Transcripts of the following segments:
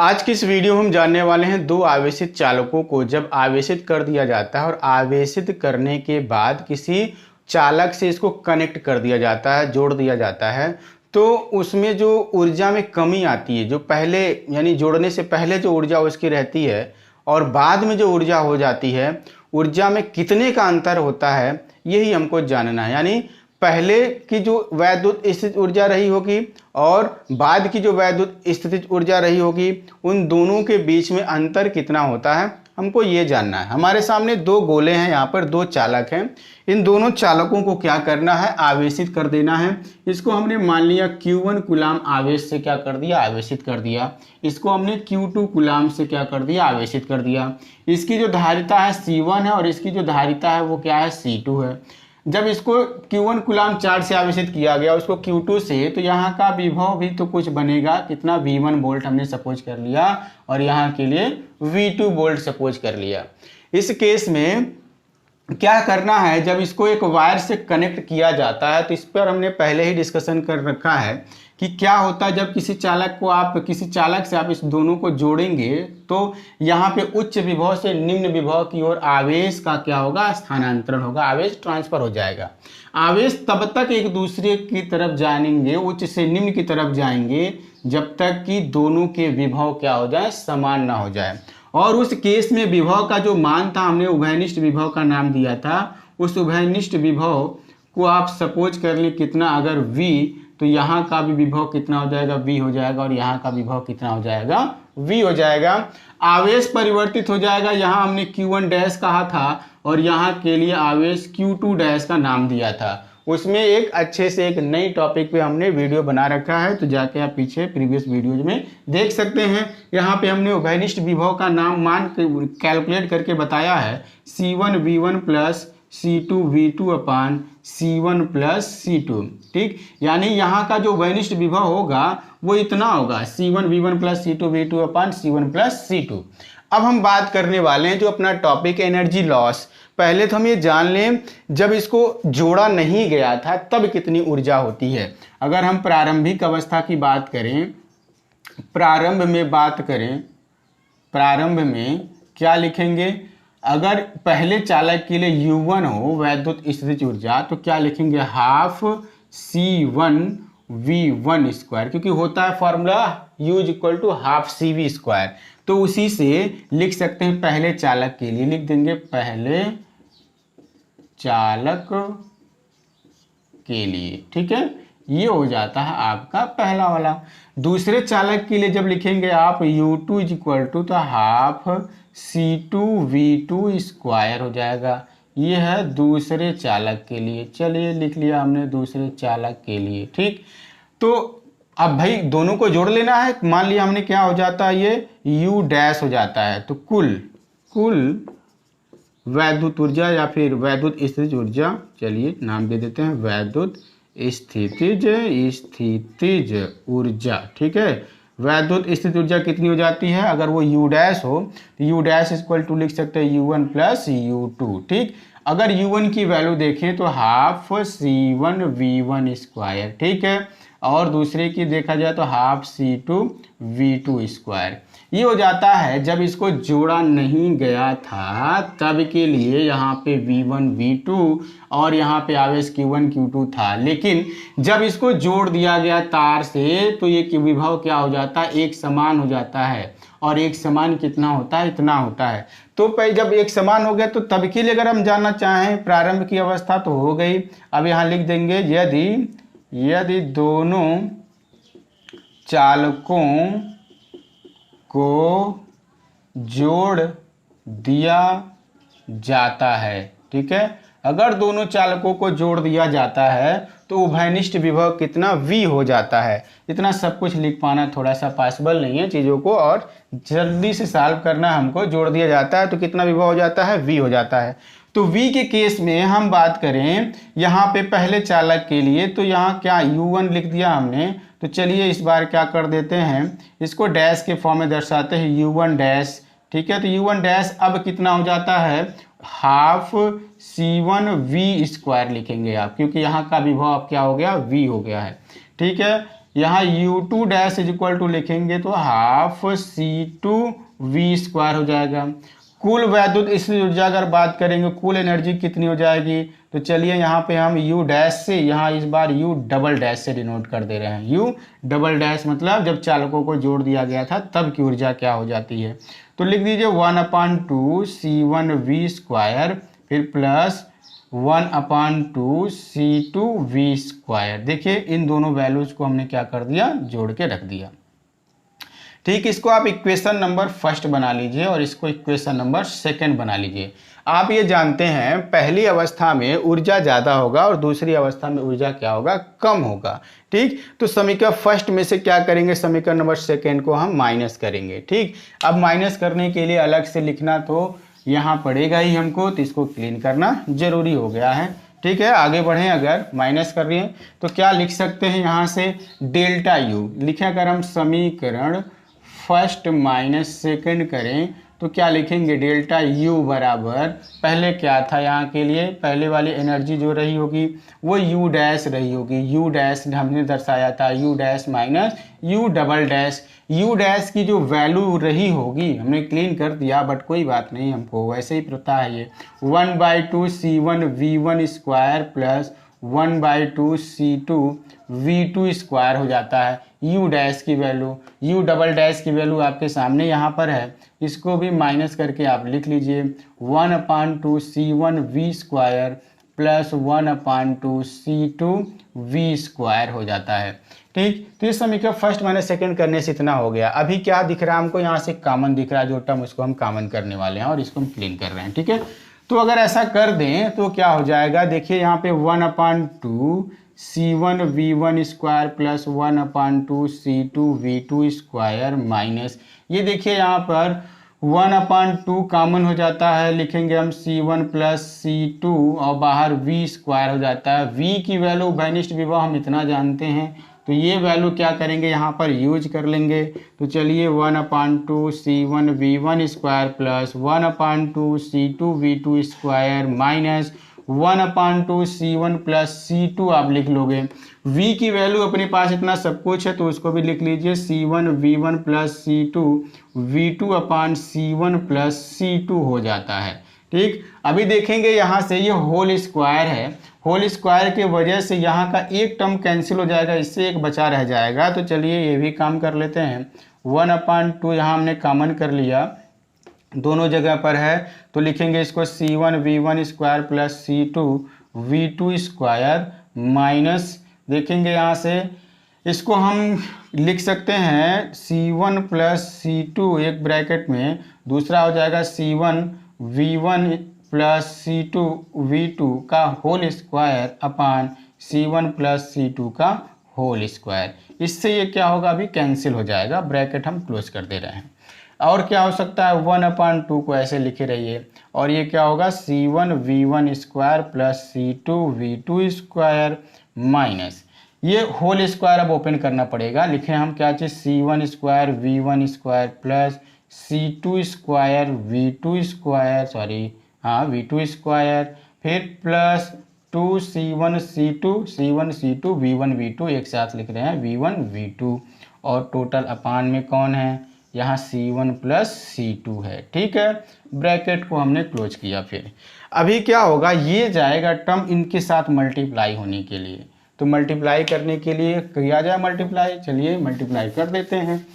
आज की इस वीडियो में हम जानने वाले हैं दो आवेशित चालकों को जब आवेशित कर दिया जाता है और आवेशित करने के बाद किसी चालक से इसको कनेक्ट कर दिया जाता है, जोड़ दिया जाता है, तो उसमें जो ऊर्जा में कमी आती है, जो पहले यानी जोड़ने से पहले जो ऊर्जा उसकी रहती है और बाद में जो ऊर्जा हो जाती है, ऊर्जा में कितने का अंतर होता है, यही हमको जानना है। यानी पहले की जो वैद्युत स्थितिज ऊर्जा रही होगी और बाद की जो वैद्युत स्थितिज ऊर्जा रही होगी, उन दोनों के बीच में अंतर कितना होता है, हमको ये जानना है। हमारे सामने दो गोले हैं, यहाँ पर दो चालक हैं। इन दोनों चालकों को क्या करना है, आवेशित कर देना है। इसको हमने मान लिया Q1 कूलाम आवेश से क्या कर दिया, आवेशित कर दिया। इसको हमने Q2 कूलाम से क्या कर दिया, आवेशित कर दिया। इसकी जो धारिता है C1 है और इसकी जो धारिता है वो क्या है, C2 है। जब इसको Q1 कूलाम चार्ज से आवेशित किया गया उसको Q2 से, तो यहाँ का विभव भी तो कुछ बनेगा, कितना V1 वोल्ट हमने सपोज कर लिया और यहाँ के लिए V2 वोल्ट सपोज कर लिया। इस केस में क्या करना है, जब इसको एक वायर से कनेक्ट किया जाता है तो इस पर हमने पहले ही डिस्कशन कर रखा है कि क्या होता है जब किसी चालक से आप इस दोनों को जोड़ेंगे तो यहाँ पे उच्च विभव से निम्न विभव की ओर आवेश का क्या होगा, स्थानांतरण होगा, आवेश ट्रांसफर हो जाएगा। आवेश तब तक एक दूसरे की तरफ जाएंगे, उच्च से निम्न की तरफ जाएंगे, जब तक कि दोनों के विभव क्या हो जाए, समान ना हो जाए। और उस केस में विभव का जो मान था हमने उभयनिष्ठ विभव का नाम दिया था। उस उभयनिष्ठ विभव को आप सपोज कर लें कितना, अगर V, तो यहाँ का भी विभव कितना हो जाएगा, V हो जाएगा और यहाँ का विभव कितना हो जाएगा, V हो जाएगा। आवेश परिवर्तित हो जाएगा, यहाँ हमने Q1 डैश कहा था और यहाँ के लिए आवेश Q2 डैश का नाम दिया था। उसमें एक अच्छे से एक नई टॉपिक पे हमने वीडियो बना रखा है, तो जाके आप पीछे प्रीवियस वीडियोज में देख सकते हैं। यहाँ पे हमने उभयनिष्ठ विभव का नाम मान कैलकुलेट करके बताया है, C1 V1 plus C2 V2 अपान C1 प्लस C2। ठीक, यानी यहाँ का जो उभयनिष्ठ विभव होगा वो इतना होगा, C1 V1 plus C2 V2 अपान C1 प्लस C2। अब हम बात करने वाले हैं जो अपना टॉपिक एनर्जी लॉस। पहले तो हम ये जान लें, जब इसको जोड़ा नहीं गया था तब कितनी ऊर्जा होती है। अगर हम प्रारंभिक अवस्था की बात करें, प्रारंभ में क्या लिखेंगे, अगर पहले चालक के लिए U1 हो वैद्युत स्थितिज ऊर्जा, तो क्या लिखेंगे, हाफ C1 V1 स्क्वायर, क्योंकि होता है formula U equal to half CV square. तो उसी से लिख सकते हैं, पहले चालक के लिए लिख देंगे, पहले चालक के लिए। ठीक है, ये हो जाता है आपका पहला वाला। दूसरे चालक के लिए जब लिखेंगे आप U2 इज इक्वल टू, तो हाफ C2 V2 स्क्वायर हो जाएगा। ये है दूसरे चालक के लिए। चलिए लिख लिया हमने दूसरे चालक के लिए। ठीक, तो अब भाई दोनों को जोड़ लेना है। मान लिया हमने, क्या हो जाता है, ये U डैश हो जाता है, तो कुल वैद्युत ऊर्जा या फिर वैद्युत स्थितिज ऊर्जा, चलिए नाम दे देते हैं वैद्युत स्थितिज ऊर्जा। ठीक है, वैद्युत स्थितिज ऊर्जा कितनी हो जाती है, अगर वो U डैश हो तो U डैश इक्वल टू लिख सकते हैं U1 प्लस U2। ठीक, अगर U1 की वैल्यू देखें तो हाफ C1 V1 स्क्वायर। ठीक है, और दूसरे की देखा जाए तो हाफ C2 V2 स्क्वायर। ये हो जाता है जब इसको जोड़ा नहीं गया था तब के लिए यहाँ पे V1 V2 और यहाँ पे आवेश Q1 Q2 था। लेकिन जब इसको जोड़ दिया गया तार से तो ये विभव क्या हो जाता है, एक समान हो जाता है। और एक समान कितना होता है, इतना होता है। तो जब एक समान हो गया तो तब के लिए अगर हम जानना चाहें प्रारंभ की अवस्था तो हो गई। अब यहाँ लिख देंगे, यदि दोनों चालकों को जोड़ दिया जाता है। ठीक है, अगर दोनों चालकों को जोड़ दिया जाता है तो उभयनिष्ठ विभव कितना, V हो जाता है। इतना सब कुछ लिख पाना थोड़ा सा पॉसिबल नहीं है चीज़ों को, और जल्दी से सॉल्व करना हमको। जोड़ दिया जाता है तो कितना विभव हो जाता है, V हो जाता है। तो V के केस में हम बात करें यहाँ पे पहले चालक के लिए, तो यहाँ क्या U1 लिख दिया हमने। तो चलिए इस बार क्या कर देते हैं, इसको डैश के फॉर्म में दर्शाते हैं, U1 डैश। ठीक है, तो U1 डैश अब कितना हो जाता है, हाफ C1 V स्क्वायर लिखेंगे आप, क्योंकि यहाँ का विभव अब क्या हो गया, V हो गया है। ठीक है, यहाँ U2 dash is equal to लिखेंगे तो हाफ C2V² हो जाएगा। कुल वैद्युत स्थितिज ऊर्जा अगर बात करेंगे, कुल एनर्जी कितनी हो जाएगी, तो चलिए यहाँ पे हम U डैश से, यहाँ इस बार U डबल डैश से डिनोट कर दे रहे हैं। U डबल डैश मतलब जब चालकों को जोड़ दिया गया था तब की ऊर्जा क्या हो जाती है, तो लिख दीजिए 1/2 C1V², फिर प्लस 1/2 C2V²। देखिए इन दोनों वैल्यूज को हमने क्या कर दिया, जोड़ के रख दिया। ठीक, इसको आप इक्वेशन नंबर फर्स्ट बना लीजिए और इसको इक्वेशन नंबर सेकंड बना लीजिए। आप ये जानते हैं पहली अवस्था में ऊर्जा ज़्यादा होगा और दूसरी अवस्था में ऊर्जा क्या होगा, कम होगा। ठीक, तो समीकरण फर्स्ट में से क्या करेंगे, समीकरण नंबर सेकंड को हम माइनस करेंगे। ठीक, अब माइनस करने के लिए अलग से लिखना तो यहाँ पड़ेगा ही हमको, तो इसको क्लीन करना जरूरी हो गया है। ठीक है, आगे बढ़ें। अगर माइनस कर रहे हैं तो क्या लिख सकते हैं, यहाँ से डेल्टा U लिखें। अगर हम समीकरण फर्स्ट माइनस सेकंड करें तो क्या लिखेंगे, डेल्टा U बराबर, पहले क्या था यहाँ के लिए, पहले वाली एनर्जी जो रही होगी वो U डैश रही होगी। U डैश हमने दर्शाया था U dash minus U double dash. U dash की जो वैल्यू रही होगी हमने क्लीन कर दिया, बट कोई बात नहीं, हमको वैसे ही पता है ये 1/2 C1V1² प्लस 1/2 C2V2² हो जाता है। U डैश की वैल्यू, U डबल डैश की वैल्यू आपके सामने यहाँ पर है, इसको भी माइनस करके आप लिख लीजिए 1/2 C1V² प्लस 1/2 C2V² हो जाता है। ठीक, तो इस समीकरण फर्स्ट माइनस सेकंड करने से इतना हो गया। अभी क्या दिख रहा है हमको, यहाँ से कॉमन दिख रहा है जो टर्म, उसको हम कॉमन करने वाले हैं और इसको हम क्लीन कर रहे हैं। ठीक है, तो अगर ऐसा कर दें तो क्या हो जाएगा, देखिए यहाँ पे 1/2 C1V1² प्लस 1/2 C2V2² माइनस, ये देखिए यहाँ पर 1/2 कॉमन हो जाता है, लिखेंगे हम C1 प्लस C2 और बाहर V² हो जाता है। V की वैल्यू घनिष्ठ विभव हम इतना जानते हैं, तो ये वैल्यू क्या करेंगे यहाँ पर यूज कर लेंगे। तो चलिए 1/2 C1V1² plus 1/2 C2V2² minus 1/2 C1 plus C2 आप लिख लोगे। V की वैल्यू अपने पास इतना सब कुछ है तो उसको भी लिख लीजिए C1V1 plus C2V2/C1 plus C2 हो जाता है। ठीक, अभी देखेंगे यहाँ से ये होल स्क्वायर है, होल स्क्वायर के वजह से यहाँ का एक टर्म कैंसिल हो जाएगा, इससे एक बचा रह जाएगा। तो चलिए ये भी काम कर लेते हैं। 1/2 यहाँ हमने कॉमन कर लिया, दोनों जगह पर है, तो लिखेंगे इसको C1V1² प्लस C2V2² माइनस, देखेंगे यहाँ से इसको हम लिख सकते हैं C1 प्लस C2 एक ब्रैकेट में, दूसरा हो जाएगा C1V1 प्लस C2V2 का whole square upon C1 plus C2 का होल स्क्वायर। इससे ये क्या होगा, अभी कैंसिल हो जाएगा, ब्रैकेट हम क्लोज कर दे रहे हैं। और क्या हो सकता है, 1/2 को ऐसे लिखे रहिए, और ये क्या होगा C1V1² प्लस C2V2² माइनस, ये होल स्क्वायर अब ओपन करना पड़ेगा। लिखें हम क्या चीज़, C1² V1² plus C2² V2², फिर plus 2C1 C2 V1 V2 एक साथ लिख रहे हैं V1 V2, और टोटल अपान में कौन है, यहाँ C1 प्लस C2 है। ठीक है, ब्रैकेट को हमने क्लोज किया। फिर अभी क्या होगा, ये जाएगा टर्म इनके साथ मल्टीप्लाई होने के लिए, तो मल्टीप्लाई करने के लिए किया जाए मल्टीप्लाई, चलिए मल्टीप्लाई कर देते हैं।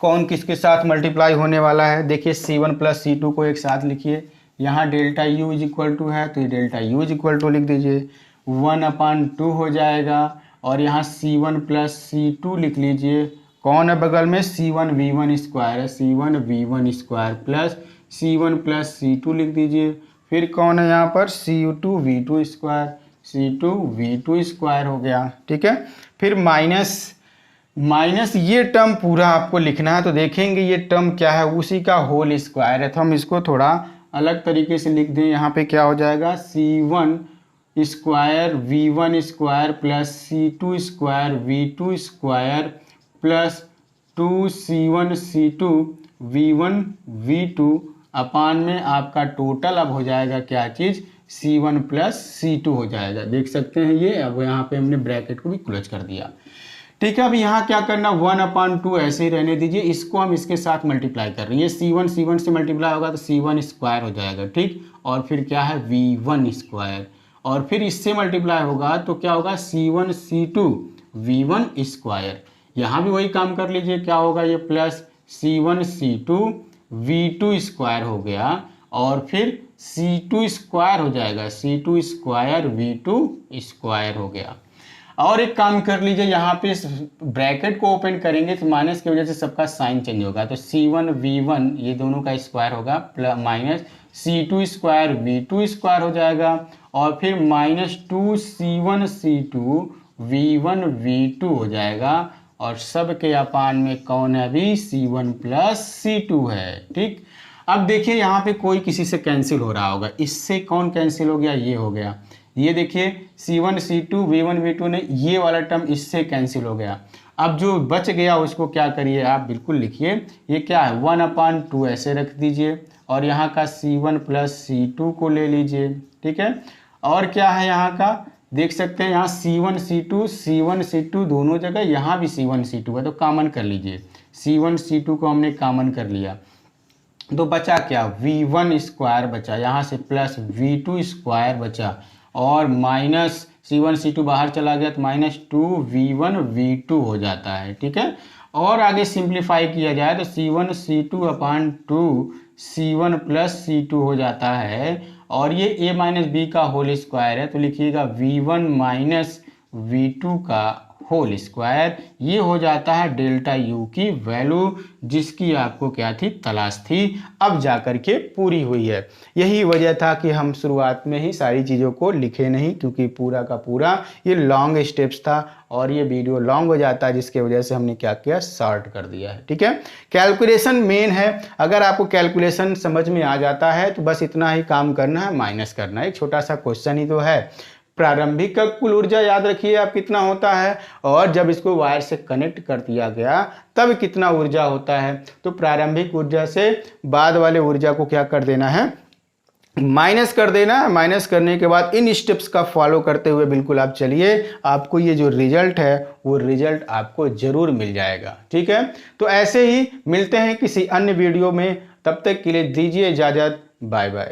कौन किसके साथ मल्टीप्लाई होने वाला है, देखिए C1 प्लस C2 को एक साथ लिखिए, यहाँ delta U is equal to है तो ये delta U is equal to लिख दीजिए, 1/2 हो जाएगा, और यहाँ C1 प्लस C2 लिख लीजिए, कौन है बगल में, C1V1² है, C1V1² plus C1 plus C2 लिख दीजिए, फिर कौन है यहाँ पर C2V2² हो गया। ठीक है, फिर माइनस ये टर्म पूरा आपको लिखना है, तो देखेंगे ये टर्म क्या है, उसी का होल स्क्वायर है, तो हम इसको थोड़ा अलग तरीके से लिख दें। यहाँ पे क्या हो जाएगा, C1² V1² plus C2² V2² plus 2C1 C2 V1 V2 अपान में आपका टोटल अब हो जाएगा क्या चीज़, C1 प्लस C2 हो जाएगा। देख सकते हैं ये, अब यहाँ पे हमने ब्रैकेट को भी क्लोज कर दिया। ठीक है। अब यहाँ क्या करना, 1/2 ऐसे ही रहने दीजिए, इसको हम इसके साथ मल्टीप्लाई कर रहे हैं। ये C1 से मल्टीप्लाई होगा तो C1 स्क्वायर हो जाएगा, ठीक। और फिर क्या है V1 स्क्वायर, और फिर इससे मल्टीप्लाई होगा तो क्या होगा C1 C2 V1 स्क्वायर। यहाँ भी वही काम कर लीजिए, क्या होगा ये plus C1 C2 V2 square हो गया, और फिर C2 स्क्वायर हो जाएगा, C2 स्क्वायर V2 स्क्वायर हो गया। और एक काम कर लीजिए, यहाँ पे ब्रैकेट को ओपन करेंगे तो माइनस की वजह से सबका साइन चेंज होगा, तो C1 V1 ये दोनों का स्क्वायर होगा plus minus C2 square V2 square हो जाएगा, और फिर -2 C1 C2 V1 V2 हो जाएगा, और सब के अपान में कौन है अभी C1 प्लस C2 है, ठीक। अब देखिए यहाँ पे कोई किसी से कैंसिल हो रहा होगा, इससे कौन कैंसिल हो गया, ये हो गया। ये देखिए C1 C2 V1 V2 ने ये वाला टर्म इससे कैंसिल हो गया। अब जो बच गया उसको क्या करिए आप बिल्कुल लिखिए, ये क्या है 1/2 ऐसे रख दीजिए, और यहाँ का C1 प्लस C2 को ले लीजिए, ठीक है। और क्या है यहाँ का देख सकते हैं, यहाँ C1 C2 दोनों जगह, यहाँ भी C1 C2 है तो कॉमन कर लीजिए। C1 C2 को हमने कॉमन कर लिया तो बचा क्या, V1 स्क्वायर बचा, यहाँ से प्लस V2 स्क्वायर बचा, और माइनस C1 C2 बाहर चला गया तो -2 V1 V2 हो जाता है, ठीक है। और आगे सिंप्लीफाई किया जाए तो C1 C2/2 C1 plus C2 हो जाता है, और ये a माइनस बी का होल स्क्वायर है तो लिखिएगा V1 माइनस V2 का होल स्क्वायर। ये हो जाता है डेल्टा U की वैल्यू, जिसकी आपको क्या थी, तलाश थी, अब जाकर के पूरी हुई है। यही वजह था कि हम शुरुआत में ही सारी चीज़ों को लिखे नहीं, क्योंकि पूरा का पूरा ये लॉन्ग स्टेप्स था और ये वीडियो लॉन्ग हो जाता है, जिसके वजह से हमने क्या किया, शॉर्ट कर दिया है, ठीक है। कैलकुलेशन मेन है, अगर आपको कैलकुलेशन समझ में आ जाता है तो बस इतना ही काम करना है, माइनस करना है, एक छोटा सा क्वेश्चन ही तो है। प्रारंभिक का कुल ऊर्जा याद रखिए आप कितना होता है, और जब इसको वायर से कनेक्ट कर दिया गया तब कितना ऊर्जा होता है, तो प्रारंभिक ऊर्जा से बाद वाले ऊर्जा को क्या कर देना है, माइनस कर देना। माइनस करने के बाद इन स्टेप्स का फॉलो करते हुए बिल्कुल आप चलिए, आपको ये जो रिजल्ट है वो रिजल्ट आपको जरूर मिल जाएगा, ठीक है। तो ऐसे ही मिलते हैं किसी अन्य वीडियो में, तब तक के लिए दीजिए इजाजत, बाय बाय।